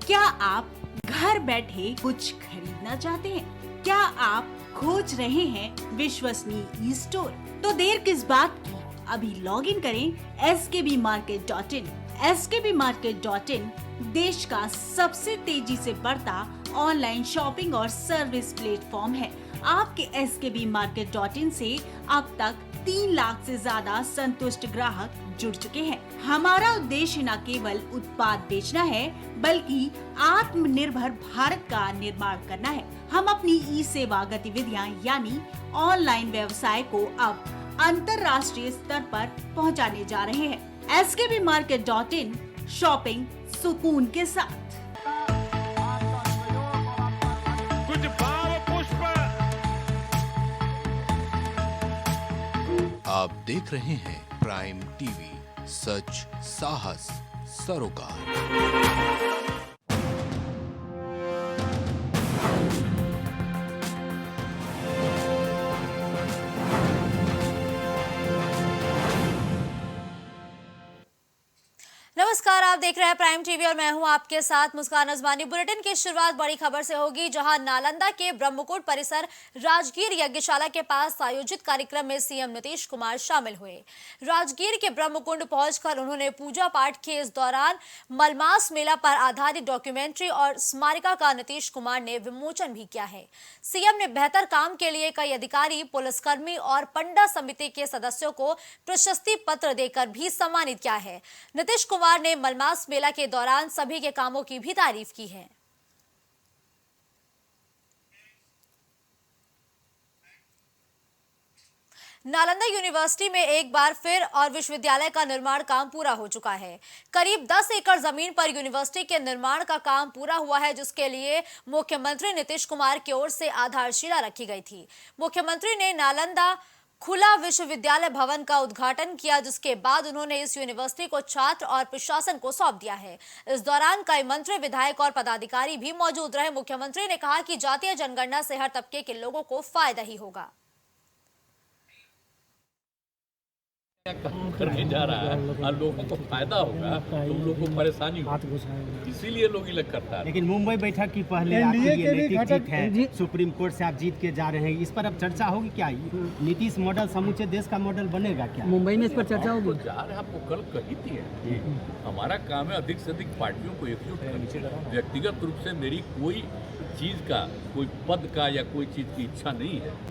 क्या आप घर बैठे कुछ खरीदना चाहते हैं? क्या आप खोज रहे हैं विश्वसनीय ई स्टोर? तो देर किस बात की, अभी लॉग इन करें skbmarket.in। skbmarket.in देश का सबसे तेजी से बढ़ता ऑनलाइन शॉपिंग और सर्विस प्लेटफॉर्म है। आपके skbmarket.in से अब तक 3 लाख से ज्यादा संतुष्ट ग्राहक जुड़ चुके हैं। हमारा उद्देश्य न केवल उत्पाद बेचना है, बल्कि आत्मनिर्भर भारत का निर्माण करना है। हम अपनी ई सेवा गतिविधियां यानी ऑनलाइन व्यवसाय को अब अंतर्राष्ट्रीय स्तर पर पहुंचाने जा रहे हैं। skbmarket.in, शॉपिंग सुकून के साथ। कुछ भाव पुष्प। आप देख रहे हैं प्राइम टीवी, सच साहस सरोकार। नमस्कार, आप देख रहे हैं प्राइम टीवी और मैं हूं आपके साथ मुस्कान अजमानी। बुलेटिन की शुरुआत बड़ी खबर से होगी, जहां नालंदा के ब्रह्मकुंड परिसर राजगीर यज्ञशाला के पास आयोजित कार्यक्रम में सीएम नीतीश कुमार शामिल हुए। राजगीर के ब्रह्मकुंड पहुंचकर उन्होंने पूजा पाठ के इस दौरान मलमास मेला पर आधारित डॉक्यूमेंट्री और स्मारिका का नीतीश कुमार ने विमोचन भी किया है। सीएम ने बेहतर काम के लिए कई अधिकारी, पुलिसकर्मी और पंडा समिति के सदस्यों को प्रशस्ति पत्र देकर भी सम्मानित किया है। नीतीश कुमार ने मलमास मेला के दौरान सभी के कामों की भी तारीफ की है। नालंदा यूनिवर्सिटी में एक बार फिर और विश्वविद्यालय का निर्माण काम पूरा हो चुका है। करीब 10 एकड़ जमीन पर यूनिवर्सिटी के निर्माण का काम पूरा हुआ है, जिसके लिए मुख्यमंत्री नीतीश कुमार की ओर से आधारशिला रखी गई थी। मुख्यमंत्री ने नालंदा खुला विश्वविद्यालय भवन का उद्घाटन किया, जिसके बाद उन्होंने इस यूनिवर्सिटी को छात्र और प्रशासन को सौंप दिया है। इस दौरान कई मंत्री, विधायक और पदाधिकारी भी मौजूद रहे। मुख्यमंत्री ने कहा कि जातीय जनगणना से हर तबके के लोगों को फायदा ही होगा। काम करने जा रहा है और लोगों को फायदा होगा, तुम लोगों को परेशानी होगी, इसीलिए लोग इलेक्ट करता है। लेकिन मुंबई बैठक की पहले आपकी ये नैतिक जीत है, सुप्रीम कोर्ट से आप जीत के जा रहे हैं, इस पर अब चर्चा होगी क्या? नीतीश मॉडल समूचे देश का मॉडल बनेगा क्या मुंबई में? इस पर चर्चा होगी। जा रहे आपको कल कही थी, हमारा काम है अधिक से अधिक पार्टियों को एकजुट करना। व्यक्तिगत रूप से मेरी कोई चीज का, कोई पद का या कोई चीज की इच्छा नहीं है।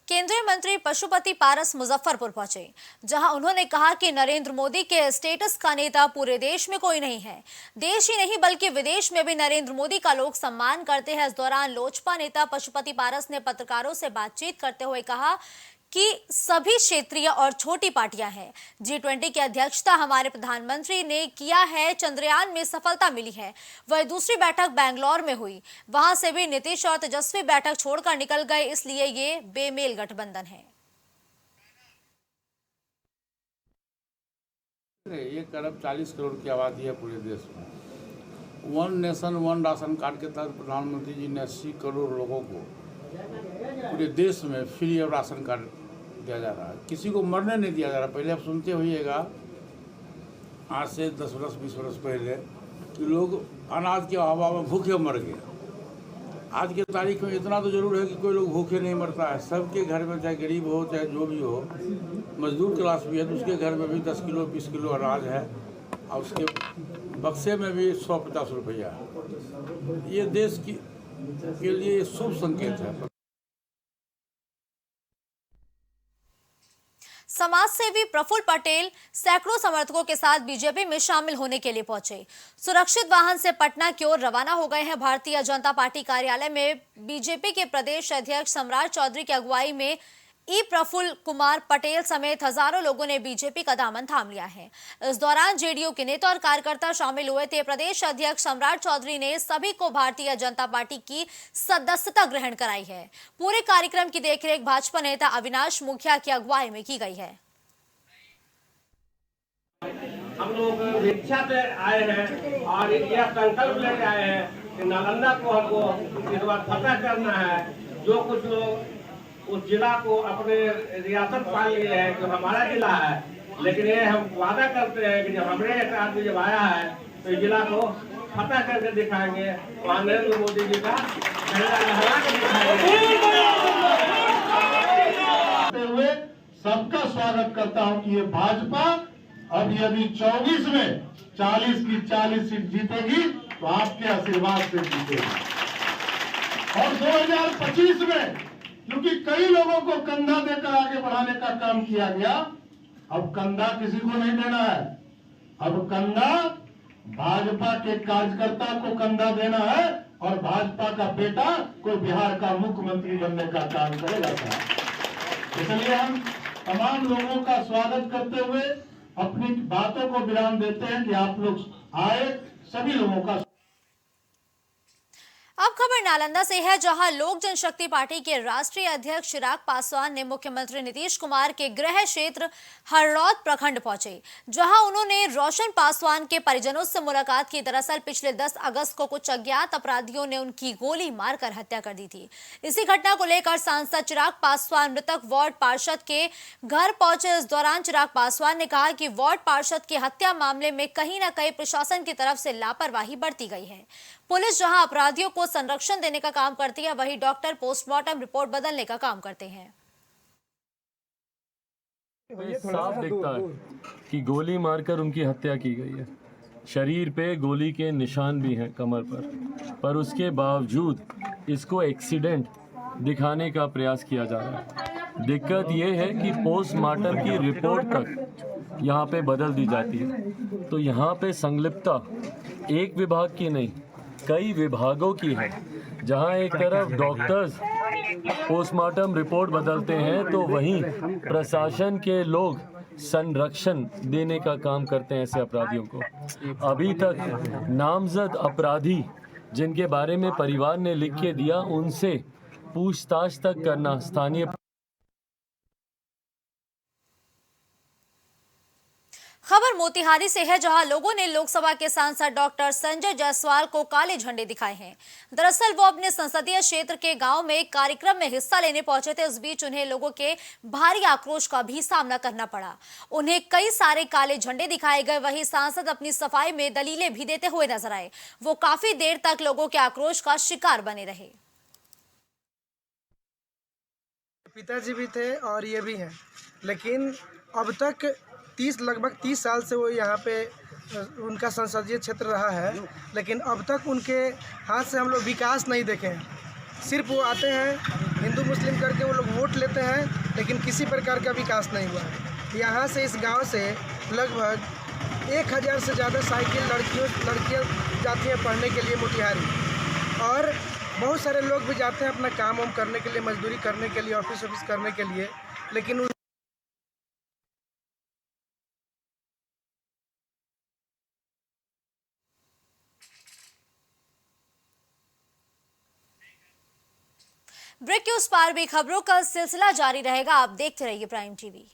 केंद्रीय मंत्री पशुपति पारस मुजफ्फरपुर पहुंचे, जहां उन्होंने कहा कि नरेंद्र मोदी के स्टेटस का नेता पूरे देश में कोई नहीं है। देश ही नहीं बल्कि विदेश में भी नरेंद्र मोदी का लोग सम्मान करते हैं। इस दौरान लोजपा नेता पशुपति पारस ने पत्रकारों से बातचीत करते हुए कहा कि सभी क्षेत्रीय और छोटी पार्टियां हैं। G20 की अध्यक्षता हमारे प्रधानमंत्री ने किया है। चंद्रयान में सफलता मिली है। वह दूसरी बैठक बेंगलोर में हुई, वहां से भी नीतीश और तेजस्वी बैठक छोड़कर निकल गए, इसलिए ये बेमेल गठबंधन है। 1 अरब 40 करोड़ की आबादी है पूरे देश में। One nation one ration card के तहत प्रधानमंत्री जी ने 80 करोड़ लोगों को पूरे देश में फ्री और राशन कार्ड दिया जा रहा है। किसी को मरने नहीं दिया जा रहा। पहले आप सुनते होइएगा, आज से 10 वर्ष 20 वर्ष पहले कि लोग अनाज के अभाव में भूखे मर गए। आज के तारीख में इतना तो जरूर है कि कोई लोग भूखे नहीं मरता है। सबके घर में, चाहे गरीब हो चाहे जो भी हो, मजदूर क्लास भी है तो उसके घर में भी 10 किलो 20 किलो अनाज है और उसके बक्से में भी 100-50 रुपया है। ये देश के लिए शुभ संकेत है। समाज सेवी प्रफुल्ल पटेल सैकड़ों समर्थकों के साथ बीजेपी में शामिल होने के लिए पहुंचे। सुरक्षित वाहन से पटना की ओर रवाना हो गए हैं। भारतीय जनता पार्टी कार्यालय में बीजेपी के प्रदेश अध्यक्ष सम्राट चौधरी की अगुवाई में प्रफुल्ल कुमार पटेल समेत हजारों लोगों ने बीजेपी का दामन थाम लिया है। इस दौरान जेडीयू के नेता और कार्यकर्ता शामिल हुए थे। प्रदेश अध्यक्ष सम्राट चौधरी ने सभी को भारतीय जनता पार्टी की सदस्यता ग्रहण कराई है। पूरे कार्यक्रम की देखरेख भाजपा नेता अविनाश मुखिया की अगुवाई में की गई है। हम लोग इच्छा से आए हैं और यह संकल्प लेके आए हैं कि नालंदा को हमको इस बार फतह करना है। जो कुछ लोग उस जिला को अपने रियासत मान लिए हैं, जो हमारा जिला है, लेकिन ये हम वादा करते हैं कि जब हमारे एक आदमी जब आया है तो इस जिला को फतह करके दिखाएंगे, वहाँ नरेंद्र मोदी जी का झंडा लहरा के दिखाएंगे। हुए सबका स्वागत करता हूं कि ये भाजपा अब यदि 24 में 40 की 40 सीट जीतेगी तो आपके आशीर्वाद से जीतेगी। और 2025 में क्योंकि कई लोगों को कंधा देकर आगे बढ़ाने का काम किया गया, अब कंधा किसी को नहीं देना है, अब कंधा भाजपा के कार्यकर्ता को कंधा देना है और भाजपा का बेटा कोई बिहार का मुख्यमंत्री बनने का काम करेगा। इसलिए हम तमाम लोगों का स्वागत करते हुए अपनी बातों को विराम देते हैं कि आप लोग आए, सभी लोगों का। अब खबर नालंदा से है, जहां लोक जनशक्ति पार्टी के राष्ट्रीय अध्यक्ष चिराग पासवान ने मुख्यमंत्री नीतीश कुमार के गृह क्षेत्र हरौद प्रखंड पहुंचे, जहां उन्होंने रोशन पासवान के परिजनों से मुलाकात की। दरअसल पिछले 10 अगस्त को कुछ अज्ञात अपराधियों ने उनकी गोली मारकर हत्या कर दी थी। इसी घटना को लेकर सांसद चिराग पासवान मृतक वार्ड पार्षद के घर पहुंचे। इस दौरान चिराग पासवान ने कहा कि वार्ड पार्षद की हत्या मामले में कहीं न कहीं प्रशासन की तरफ से लापरवाही बरती गई है। पुलिस जहां अपराधियों को संरक्षण देने का काम करती है, वहीं डॉक्टर पोस्टमार्टम रिपोर्ट बदलने का काम करते हैं। साफ दिखता है कि गोली मारकर उनकी हत्या की गई है। शरीर पे गोली के निशान भी हैं कमर पर उसके बावजूद इसको एक्सीडेंट दिखाने का प्रयास किया जा रहा है। दिक्कत ये है कि पोस्टमार्टम की रिपोर्ट तक यहाँ पे बदल दी जाती है, तो यहाँ पे संलिप्तता एक विभाग की नहीं, कई विभागों की है। जहां एक तरफ डॉक्टर्स पोस्टमार्टम रिपोर्ट बदलते हैं, तो वहीं प्रशासन के लोग संरक्षण देने का काम करते हैं ऐसे अपराधियों को। अभी तक नामजद अपराधी जिनके बारे में परिवार ने लिख के दिया, उनसे पूछताछ तक करना स्थानीय। खबर मोतिहारी से है, जहां लोगों ने लोकसभा के सांसद डॉक्टर संजय जायसवाल को काले झंडे दिखाए हैं। दरअसल वो अपने संसदीय क्षेत्र के गांव में एक कार्यक्रम में हिस्सा लेने पहुंचे थे। इस बीच उन्हें लोगों के भारी आक्रोश का भी सामना करना पड़ा। उन्हें कई सारे काले झंडे दिखाए गए। वहीं सांसद अपनी सफाई में दलीलें भी देते हुए नजर आए। वो काफी देर तक लोगों के आक्रोश का शिकार बने रहे। पिताजी भी थे और ये भी हैं, लेकिन अब तक लगभग 30 साल से वो यहाँ पे उनका संसदीय क्षेत्र रहा है, लेकिन अब तक उनके हाथ से हम लोग विकास नहीं देखे हैं। सिर्फ वो आते हैं हिंदू मुस्लिम करके वो लोग वोट लेते हैं, लेकिन किसी प्रकार का विकास नहीं हुआ है। यहाँ से इस गांव से लगभग 1000 से ज़्यादा साइकिल लड़कियाँ जाती हैं पढ़ने के लिए मोतिहारी, और बहुत सारे लोग भी जाते हैं अपना काम वाम करने के लिए, मजदूरी करने के लिए, ऑफिस करने के लिए, लेकिन ब्रेक के उस पार भी खबरों का सिलसिला जारी रहेगा। आप देखते रहिए प्राइम टीवी।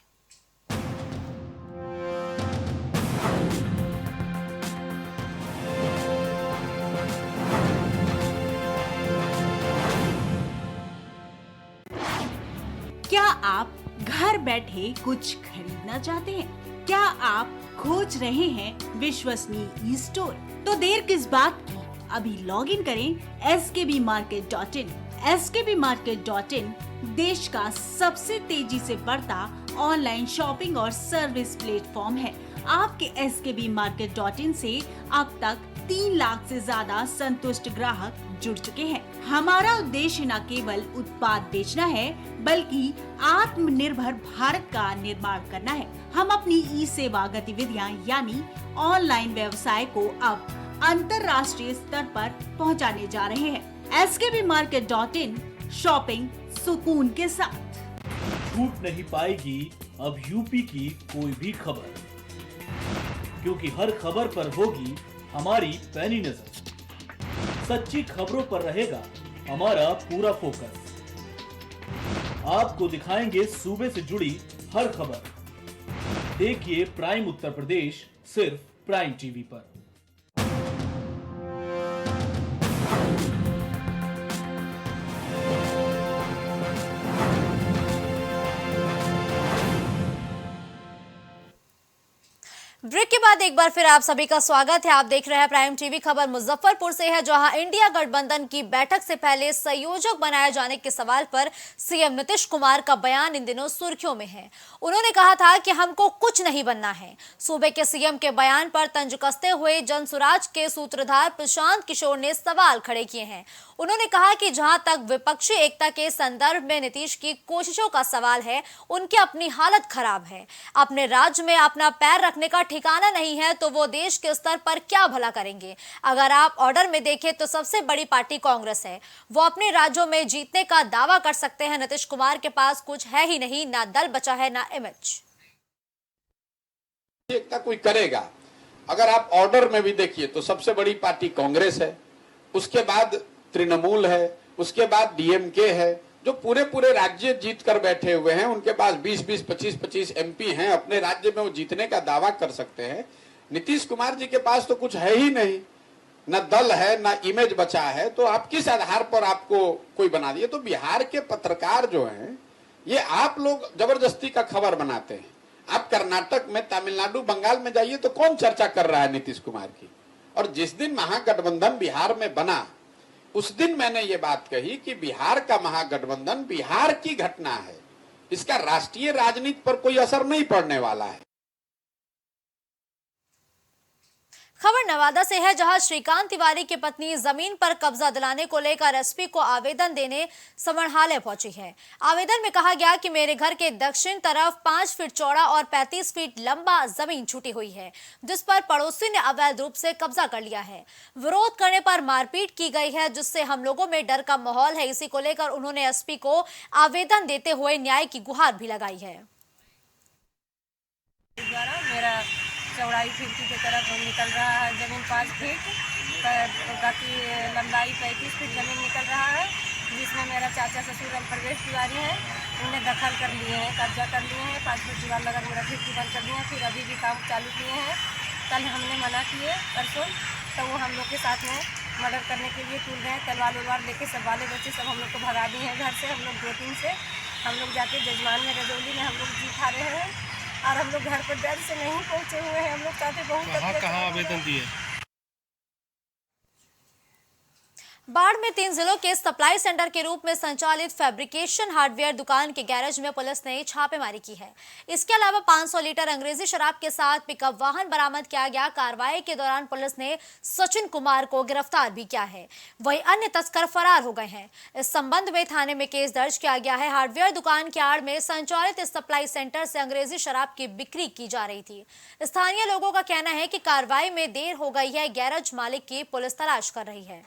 क्या आप घर बैठे कुछ खरीदना चाहते हैं? क्या आप खोज रहे हैं विश्वसनीय स्टोर? तो देर किस बात की, अभी लॉग इन करें skbmarket.in। skbmarket.in देश का सबसे तेजी से बढ़ता ऑनलाइन शॉपिंग और सर्विस प्लेटफॉर्म है। आपके skbmarket.in से अब तक 3 लाख से ज्यादा संतुष्ट ग्राहक जुड़ चुके हैं। हमारा उद्देश्य न केवल उत्पाद बेचना है, बल्कि आत्मनिर्भर भारत का निर्माण करना है। हम अपनी ई सेवा गतिविधियां यानी ऑनलाइन व्यवसाय को अब अंतर्राष्ट्रीय स्तर पर पहुंचाने जा रहे हैं। skbmarket.in, शॉपिंग सुकून के साथ। छूट नहीं पाएगी अब यूपी की कोई भी खबर, क्योंकि हर खबर पर होगी हमारी पैनी नजर। सच्ची खबरों पर रहेगा हमारा पूरा फोकस। आपको दिखाएंगे सूबे से जुड़ी हर खबर। देखिए प्राइम उत्तर प्रदेश सिर्फ प्राइम टीवी पर। ब्रेक के बाद एक बार फिर आप सभी का स्वागत है। आप देख रहे हैं प्राइम टीवी। खबर मुजफ्फरपुर से है, जहां इंडिया गठबंधन की बैठक से पहले संयोजक बनाए जाने के सवाल पर सीएम नीतीश कुमार का बयान इन दिनों सुर्खियों में है। उन्होंने कहा था कि हमको कुछ नहीं बनना है। सूबे के सीएम के बयान पर तंज कसते हुए जनसुराज के सूत्रधार प्रशांत किशोर ने सवाल खड़े किए हैं। उन्होंने कहा कि जहां तक विपक्षी एकता के संदर्भ में नीतीश की कोशिशों का सवाल है, उनकी अपनी हालत खराब है। अपने राज्य में अपना पैर रखने का ठिकाना नहीं है तो वो देश के स्तर पर क्या भला करेंगे। अगर आप ऑर्डर में देखें तो सबसे बड़ी पार्टी कांग्रेस है। वो अपने राज्यों में जीतने का दावा कर सकते हैं। नीतीश कुमार के पास कुछ है ही नहीं, ना दल बचा है ना इमेज। एकता कोई करेगा। अगर आप ऑर्डर में भी देखिए तो सबसे बड़ी पार्टी कांग्रेस है, उसके बाद तृणमूल है, उसके बाद डीएमके है, जो पूरे राज्य जीत कर बैठे हुए हैं। उनके पास 20-20, 25-25 एमपी हैं। अपने राज्य में वो जीतने का दावा कर सकते हैं। नीतीश कुमार जी के पास तो कुछ है ही नहीं, न दल है न इमेज बचा है। तो आप किस आधार पर आपको कोई बना दिए? तो बिहार के पत्रकार जो हैं, ये आप लोग जबरदस्ती का खबर बनाते हैं। आप कर्नाटक में, तमिलनाडु, बंगाल में जाइए तो कौन चर्चा कर रहा है नीतीश कुमार की? और जिस दिन महागठबंधन बिहार में बना, उस दिन मैंने ये बात कही कि बिहार का महागठबंधन बिहार की घटना है, इसका राष्ट्रीय राजनीति पर कोई असर नहीं पड़ने वाला है। खबर नवादा से है, जहां श्रीकांत तिवारी की पत्नी जमीन पर कब्जा दिलाने को लेकर एसपी को आवेदन देने समरहाले पहुंची है। आवेदन में कहा गया कि मेरे घर के दक्षिण तरफ 5 फीट चौड़ा और 35 फीट लंबा जमीन छूटी हुई है, जिस पर पड़ोसी ने अवैध रूप से कब्जा कर लिया है। विरोध करने पर मारपीट की गई है, जिससे हम लोगों में डर का माहौल है। इसी को लेकर उन्होंने एसपी को आवेदन देते हुए न्याय की गुहार भी लगाई है। मेरा चौड़ाई 50 की तरफ निकल रहा है ज़मीन 5 फीट, बाकी लंबाई 35 फीट ज़मीन निकल रहा है, जिसमें मेरा चाचा ससुर प्रवेश तिवारी हैं। उन्हें दखल कर लिए हैं, कब्जा कर लिए हैं। 5 फीट दीवार लगा मेरा खिड़की बंद कर दिए हैं। फिर अभी भी काम चालू किए हैं। कल हमने मना किए परसों, तो वो हम लोग के साथ में मर्डर करने के लिए टूट गए। तलवार उलवार लेके सब बाले बच्चे सब हम लोग को भगा दिए हैं घर से। हम लोग 2-3 से हम लोग जाके जजमान में रजौली में हम लोग जीत हारे हैं, और हम लोग घर पर डर से नहीं पहुंचे हुए हैं। हम लोग चाहते बहुत कहाँ आवेदन दिए? बाढ़ में 3 जिलों के सप्लाई सेंटर के रूप में संचालित फैब्रिकेशन हार्डवेयर दुकान के गैरेज में पुलिस ने छापेमारी की है। इसके अलावा 500 लीटर अंग्रेजी शराब के साथ पिकअप वाहन बरामद किया गया। कार्रवाई के दौरान पुलिस ने सचिन कुमार को गिरफ्तार भी किया है। वहीं अन्य तस्कर फरार हो गए हैं। इस संबंध में थाने में केस दर्ज किया गया है। हार्डवेयर दुकान की आड़ में संचालित इस सप्लाई सेंटर से अंग्रेजी शराब की बिक्री की जा रही थी। स्थानीय लोगों का कहना है कि कार्रवाई में देर हो गई है। गैरेज मालिक की पुलिस तलाश कर रही है।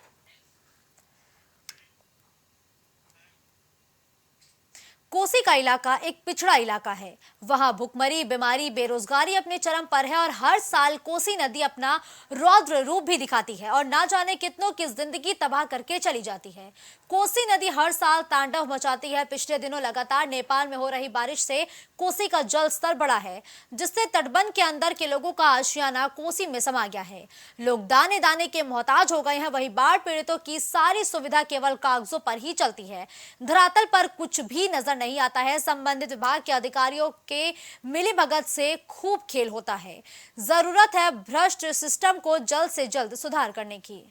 कोसी का इलाका एक पिछड़ा इलाका है। वहां भुखमरी, बीमारी, बेरोजगारी अपने चरम पर है और हर साल कोसी नदी अपना रौद्र रूप भी दिखाती है और ना जाने कितनों की जिंदगी तबाह करके चली जाती है। कोसी नदी हर साल तांडव मचाती है। पिछले दिनों लगातार नेपाल में हो रही बारिश से कोसी का जल स्तर बढ़ा है, जिससे तटबंध के अंदर के लोगों का आशियाना कोसी में समा गया है। लोग दाने दाने के मोहताज हो गए हैं। वहीं बाढ़ पीड़ितों की सारी सुविधा केवल कागजों पर ही चलती है। धरातल पर कुछ भी नजर नहीं आता है। संबंधित विभाग के अधिकारियों के मिलीभगत से खूब खेल होता है। जरूरत है भ्रष्ट सिस्टम को जल्द से जल्द सुधार करने की।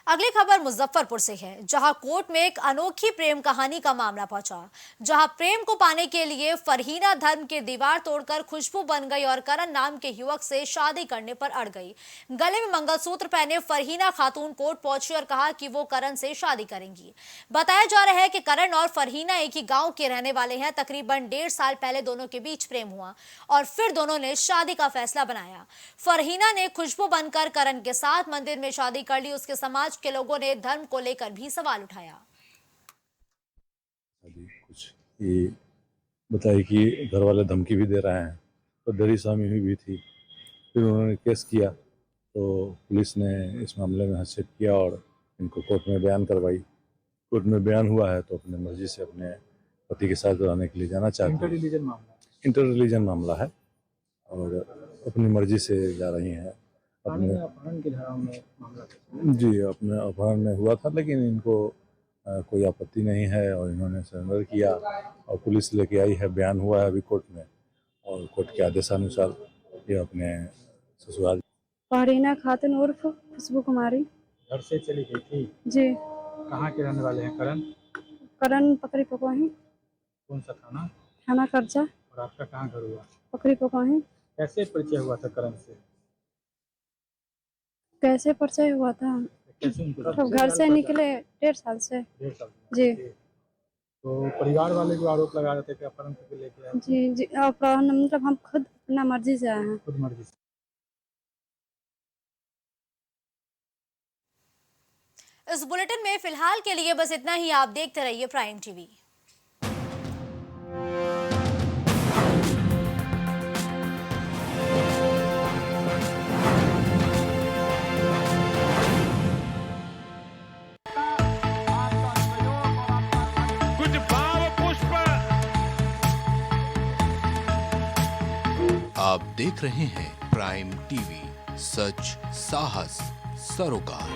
अगली खबर मुजफ्फरपुर से है, जहां कोर्ट में एक अनोखी प्रेम कहानी का मामला पहुंचा। जहां प्रेम को पाने के लिए फरहीना धर्म की दीवार तोड़कर खुशबू बन गई और करण नाम के युवक से शादी करने पर अड़ गई। गले में मंगलसूत्र पहने फरहीना खातून कोर्ट पहुंची और कहा कि वो करण से शादी करेंगी। बताया जा रहा है कि करण और फरहीना एक ही गांव के रहने वाले हैं। तकरीबन 1.5 साल पहले दोनों के बीच प्रेम हुआ और फिर दोनों ने शादी का फैसला बनाया। फरहीना ने खुशबू बनकर करण के साथ मंदिर में शादी कर ली। उसके समाज के लोगों ने धर्म को लेकर भी सवाल उठाया। कुछ ये बताई कि घर वाले धमकी भी दे रहे हैं, तो दरी स्वामी हुई भी थी। फिर उन्होंने केस किया तो पुलिस ने इस मामले में हस्तक्षेप किया और इनको कोर्ट में बयान करवाई। कोर्ट में बयान हुआ है तो अपने मर्जी से अपने पति के साथ रहने के लिए जाना चाहती हैं। इंटर रिलीजन मामला है और अपनी मर्जी से जा रही हैं। अपने अपहरण की धारा में मामला जी अपने अपहरण में हुआ था, लेकिन इनको कोई आपत्ति नहीं है और इन्होंने सरेंडर किया और पुलिस लेके आई है। बयान हुआ है अभी कोर्ट में और कोर्ट के आदेशानुसार ये अपने ससुराल। फरीना खातून उर्फ खुशबू कुमारी घर से चली गई थी जी। कहाँ के रहने वाले हैं? करण पकड़ी पकवाही। कौन सा थाना? थाना कर्जा। और आपका कहाँ घर हुआ? पकड़ी पकवाही। कैसे परिचय हुआ था करण से? कैसे परिचय हुआ था? तो घर से निकले 1.5 साल से। 1.5 साल जी। तो परिवार वाले जो आरोप लगा रहे थे कि अपहरण करके लेके आए? जी जी। अपहरण मतलब हम खुद अपना मर्जी से आए हैं। खुद मर्जी से। इस बुलेटिन में फिलहाल के लिए बस इतना ही। आप देखते रहिए प्राइम टीवी। कुछ भाव पुष्प। आप देख रहे हैं प्राइम टीवी, सच साहस सरोकार।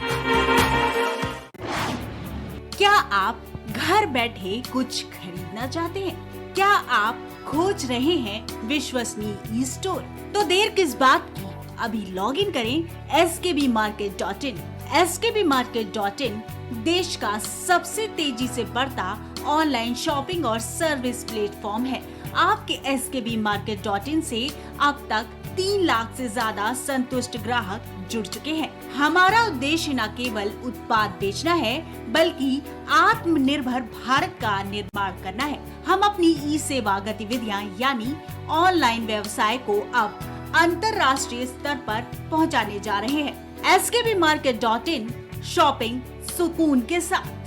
क्या आप घर बैठे कुछ खरीदना चाहते हैं? क्या आप खोज रहे हैं विश्वसनीय ई स्टोर? तो देर किस बात की, अभी लॉग इन करें skbmarket.in। skbmarket.in देश का सबसे तेजी से बढ़ता ऑनलाइन शॉपिंग और सर्विस प्लेटफॉर्म है। आपके skbmarket.in से अब तक 3 लाख से ज्यादा संतुष्ट ग्राहक जुड़ चुके हैं। हमारा उद्देश्य न केवल उत्पाद बेचना है, बल्कि आत्मनिर्भर भारत का निर्माण करना है। हम अपनी ई सेवा गतिविधियां यानी ऑनलाइन व्यवसाय को अब अंतर्राष्ट्रीय स्तर पर पहुंचाने जा रहे हैं। skbmarket.in शॉपिंग सुकून के साथ।